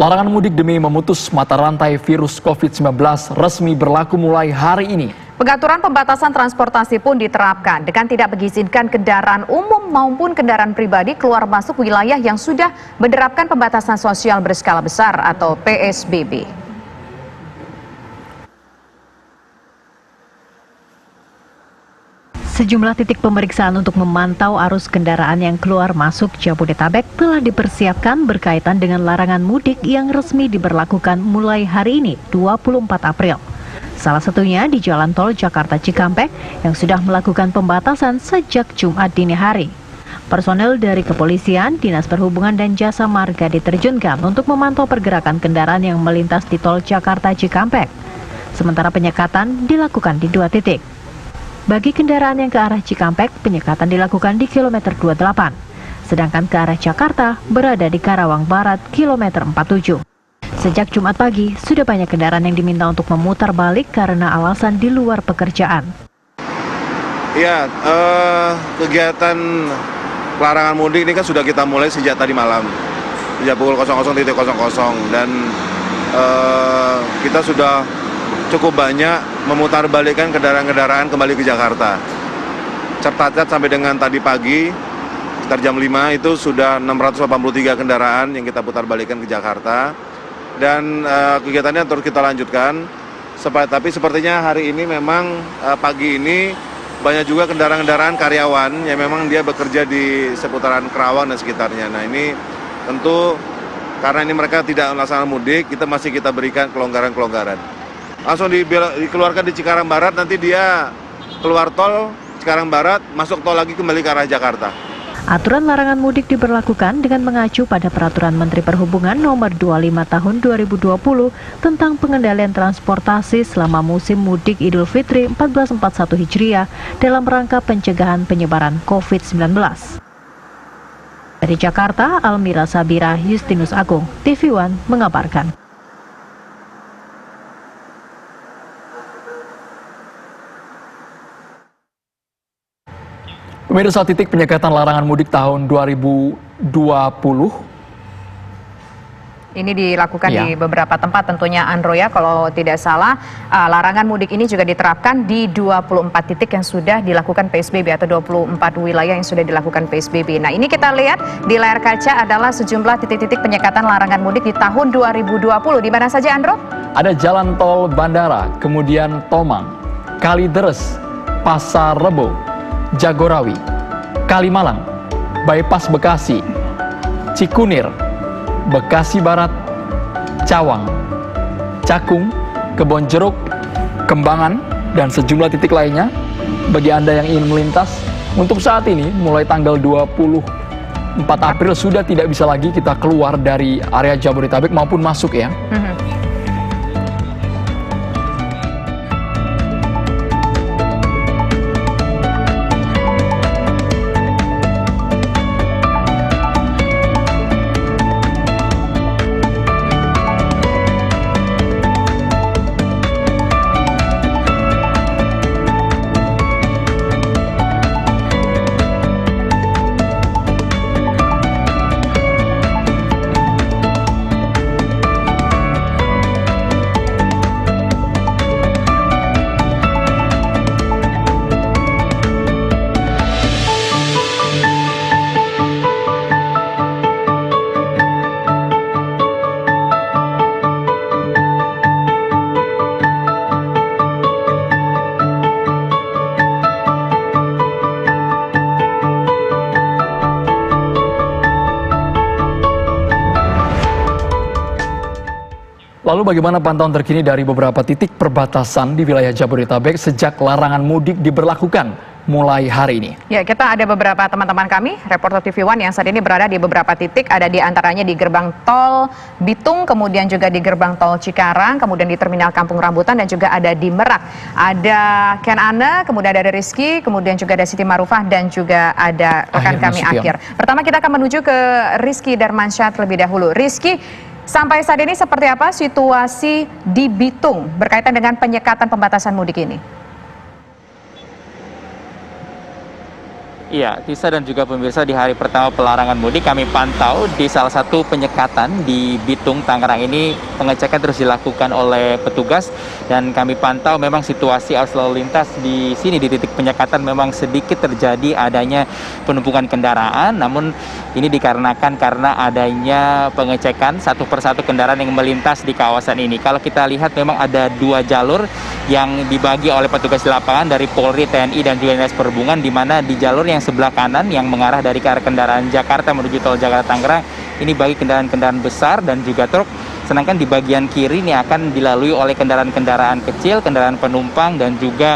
Larangan mudik demi memutus mata rantai virus COVID-19 resmi berlaku mulai hari ini. Pengaturan pembatasan transportasi pun diterapkan dengan tidak mengizinkan kendaraan umum maupun kendaraan pribadi keluar masuk wilayah yang sudah menerapkan pembatasan sosial berskala besar atau PSBB. Sejumlah titik pemeriksaan untuk memantau arus kendaraan yang keluar masuk Jabodetabek telah dipersiapkan berkaitan dengan larangan mudik yang resmi diberlakukan mulai hari ini, 24 April. Salah satunya di Jalan Tol Jakarta Cikampek yang sudah melakukan pembatasan sejak Jumat dini hari. Personel dari kepolisian, Dinas Perhubungan dan Jasa Marga diterjunkan untuk memantau pergerakan kendaraan yang melintas di Tol Jakarta Cikampek. Sementara penyekatan dilakukan di 2 titik. Bagi kendaraan yang ke arah Cikampek, penyekatan dilakukan di kilometer 28. Sedangkan ke arah Jakarta berada di Karawang Barat, kilometer 47. Sejak Jumat pagi, sudah banyak kendaraan yang diminta untuk memutar balik karena alasan di luar pekerjaan. Ya, kegiatan larangan mudik ini kan sudah kita mulai sejak tadi malam. Sejak pukul 00.00 dan kita sudah cukup banyak memutarbalikkan kendaraan-kendaraan kembali ke Jakarta. Catat sampai dengan tadi pagi, sekitar jam 5 itu sudah 683 kendaraan yang kita putarbalikkan ke Jakarta. Dan kegiatannya terus kita lanjutkan. Tapi sepertinya hari ini memang pagi ini banyak juga kendaraan-kendaraan karyawan yang memang dia bekerja di seputaran Kerawang dan sekitarnya. Nah ini tentu karena ini mereka tidak melaksanakan mudik, kita berikan kelonggaran-kelonggaran. Langsung dikeluarkan di Cikarang Barat, nanti dia keluar tol Cikarang Barat, masuk tol lagi kembali ke arah Jakarta. Aturan larangan mudik diberlakukan dengan mengacu pada Peraturan Menteri Perhubungan Nomor 25 Tahun 2020 tentang pengendalian transportasi selama musim mudik Idul Fitri 1441 Hijriah dalam rangka pencegahan penyebaran COVID-19. Dari Jakarta, Almira Sabira, Justinus Agung, TV One mengabarkan. Pemirsa, titik penyekatan larangan mudik tahun 2020. Ini dilakukan di beberapa tempat tentunya, Andro, ya, kalau tidak salah. Larangan mudik ini juga diterapkan di 24 titik yang sudah dilakukan PSBB atau 24 wilayah yang sudah dilakukan PSBB. Nah, ini kita lihat di layar kaca adalah sejumlah titik-titik penyekatan larangan mudik di tahun 2020. Di mana saja, Andro? Ada Jalan Tol Bandara, kemudian Tomang, Kalideres, Pasar Rebo, Jagorawi, Kalimalang, Bypass Bekasi, Cikunir, Bekasi Barat, Cawang, Cakung, Kebonjeruk, Kembangan, dan sejumlah titik lainnya. Bagi Anda yang ingin melintas, untuk saat ini mulai tanggal 24 April sudah tidak bisa lagi kita keluar dari area Jabodetabek maupun masuk, ya. Lalu bagaimana pantauan terkini dari beberapa titik perbatasan di wilayah Jabodetabek sejak larangan mudik diberlakukan mulai hari ini? Ya, kita ada beberapa teman-teman kami, reporter TV One yang saat ini berada di beberapa titik, ada di antaranya di gerbang tol Bitung, kemudian juga di gerbang tol Cikarang, kemudian di terminal Kampung Rambutan, dan juga ada di Merak. Ada Ken Ane, kemudian ada Rizky, kemudian juga ada Siti Marufah, dan juga ada rekan kami Akhir. Pertama kita akan menuju ke Rizky Darmansyah terlebih dahulu. Rizky, sampai saat ini seperti apa situasi di Bitung berkaitan dengan penyekatan pembatasan mudik ini? Iya, Tisa dan juga pemirsa, di hari pertama pelarangan mudik kami pantau di salah satu penyekatan di Bitung, Tangerang ini pengecekan terus dilakukan oleh petugas dan kami pantau memang situasi arus lalu lintas di sini di titik penyekatan memang sedikit terjadi adanya penumpukan kendaraan, namun ini dikarenakan karena adanya pengecekan satu persatu kendaraan yang melintas di kawasan ini. Kalau kita lihat memang ada 2 jalur yang dibagi oleh petugas di lapangan dari Polri, TNI dan juga Dinas Perhubungan, di mana di jalur yang sebelah kanan yang mengarah dari ke arah kendaraan Jakarta menuju tol Jakarta Tangerang ini bagi kendaraan-kendaraan besar dan juga truk, sedangkan di bagian kiri ini akan dilalui oleh kendaraan-kendaraan kecil, kendaraan penumpang dan juga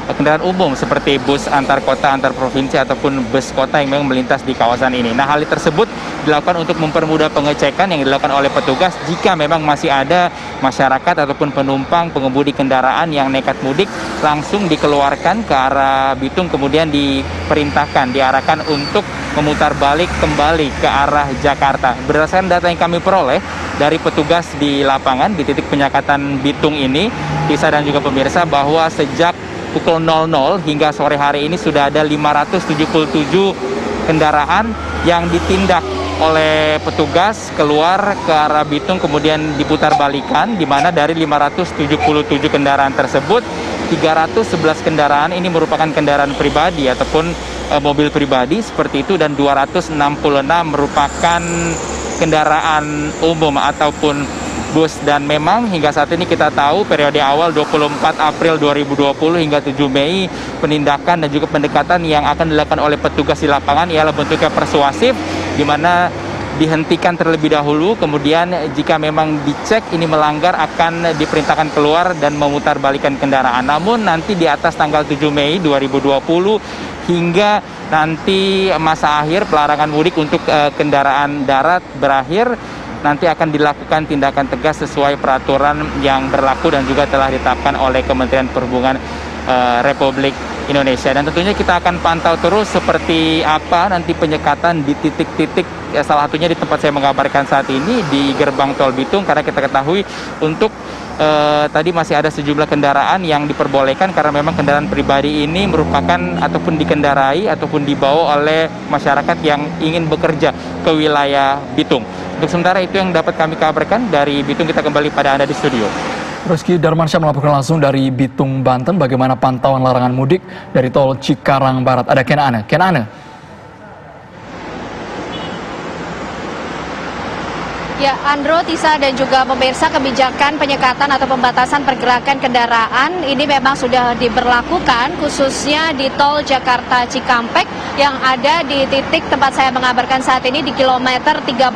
kendaraan umum seperti bus antar kota, antar provinsi ataupun bus kota yang memang melintas di kawasan ini. Nah, hal tersebut dilakukan untuk mempermudah pengecekan yang dilakukan oleh petugas jika memang masih ada masyarakat ataupun penumpang pengemudi kendaraan yang nekat mudik langsung dikeluarkan ke arah Bitung, kemudian diperintahkan, diarahkan untuk memutar balik kembali ke arah Jakarta. Berdasarkan data yang kami peroleh dari petugas di lapangan di titik penyekatan Bitung ini, Tisa dan juga pemirsa, bahwa sejak pukul 00 hingga sore hari ini sudah ada 577 kendaraan yang ditindak oleh petugas keluar ke arah Bitung kemudian diputar balikan, di mana dari 577 kendaraan tersebut 311 kendaraan ini merupakan kendaraan pribadi ataupun mobil pribadi seperti itu, dan 266 merupakan kendaraan umum ataupun bus. Dan memang hingga saat ini kita tahu periode awal 24 April 2020 hingga 7 Mei penindakan dan juga pendekatan yang akan dilakukan oleh petugas di lapangan ialah bentuknya persuasif, di mana dihentikan terlebih dahulu, kemudian jika memang dicek ini melanggar akan diperintahkan keluar dan memutar balikan kendaraan. Namun nanti di atas tanggal 7 Mei 2020 hingga nanti masa akhir pelarangan mudik untuk kendaraan darat berakhir, nanti akan dilakukan tindakan tegas sesuai peraturan yang berlaku dan juga telah ditetapkan oleh Kementerian Perhubungan Republik Indonesia. Dan tentunya kita akan pantau terus seperti apa nanti penyekatan di titik-titik, salah satunya di tempat saya mengabarkan saat ini di gerbang tol Bitung, karena kita ketahui untuk tadi masih ada sejumlah kendaraan yang diperbolehkan karena memang kendaraan pribadi ini merupakan ataupun dikendarai ataupun dibawa oleh masyarakat yang ingin bekerja ke wilayah Bitung. Untuk sementara itu yang dapat kami kabarkan dari Bitung. Kita kembali pada Anda di studio. Rizky Darmansyah melaporkan langsung dari Bitung, Banten. Bagaimana pantauan larangan mudik dari tol Cikarang Barat? Ada Ken Ane. Ken Ane. Ya, Andro, Tisa dan juga pemirsa, kebijakan penyekatan atau pembatasan pergerakan kendaraan ini memang sudah diberlakukan khususnya di tol Jakarta Cikampek yang ada di titik tempat saya mengabarkan saat ini di kilometer 31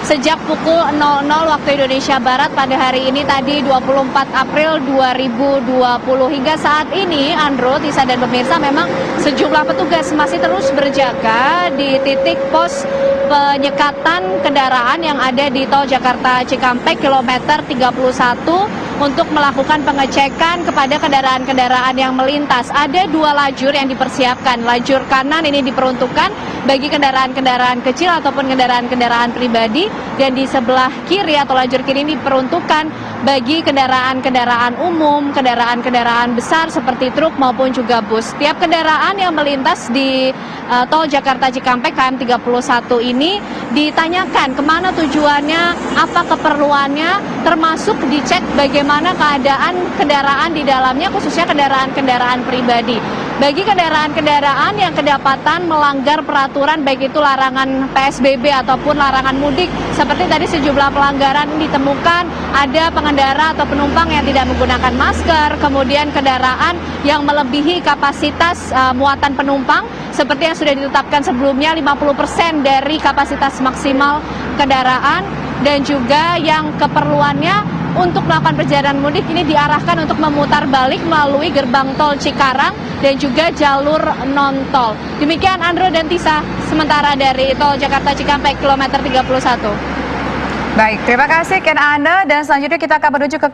sejak pukul 00 waktu Indonesia Barat pada hari ini tadi 24 April 2020. Hingga saat ini, Andro, Tisa dan pemirsa, memang sejumlah petugas masih terus berjaga di titik pos penyekatan kendaraan yang ada di tol Jakarta Cikampek kilometer 31 untuk melakukan pengecekan kepada kendaraan-kendaraan yang melintas. Ada 2 lajur yang dipersiapkan. Lajur kanan ini diperuntukkan bagi kendaraan-kendaraan kecil ataupun kendaraan-kendaraan pribadi, dan di sebelah kiri atau lajur kiri ini diperuntukkan bagi kendaraan-kendaraan umum, kendaraan-kendaraan besar seperti truk maupun juga bus. Setiap kendaraan yang melintas di tol Jakarta Cikampek KM 31 ini ditanyakan kemana tujuannya, apa keperluannya, termasuk dicek bagaimana keadaan kendaraan di dalamnya, khususnya kendaraan-kendaraan pribadi. Bagi kendaraan-kendaraan yang kedapatan melanggar peraturan, baik itu larangan PSBB ataupun larangan mudik, seperti tadi sejumlah pelanggaran ditemukan, ada pengendara atau penumpang yang tidak menggunakan masker, kemudian kendaraan yang melebihi kapasitas muatan penumpang, seperti yang sudah ditetapkan sebelumnya 50% dari kapasitas maksimal kendaraan, dan juga yang keperluannya untuk melakukan perjalanan mudik ini diarahkan untuk memutar balik melalui gerbang tol Cikarang dan juga jalur non-tol. Demikian Andro dan Tisa, sementara dari tol Jakarta Cikampek kilometer 31. Baik, terima kasih Ken Ane, dan selanjutnya kita akan menuju ke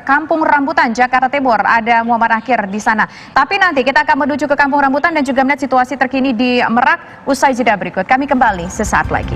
Kampung Rambutan, Jakarta Timur. Ada Muhammad Akhir di sana. Tapi nanti kita akan menuju ke Kampung Rambutan dan juga melihat situasi terkini di Merak usai jeda berikut. Kami kembali sesaat lagi.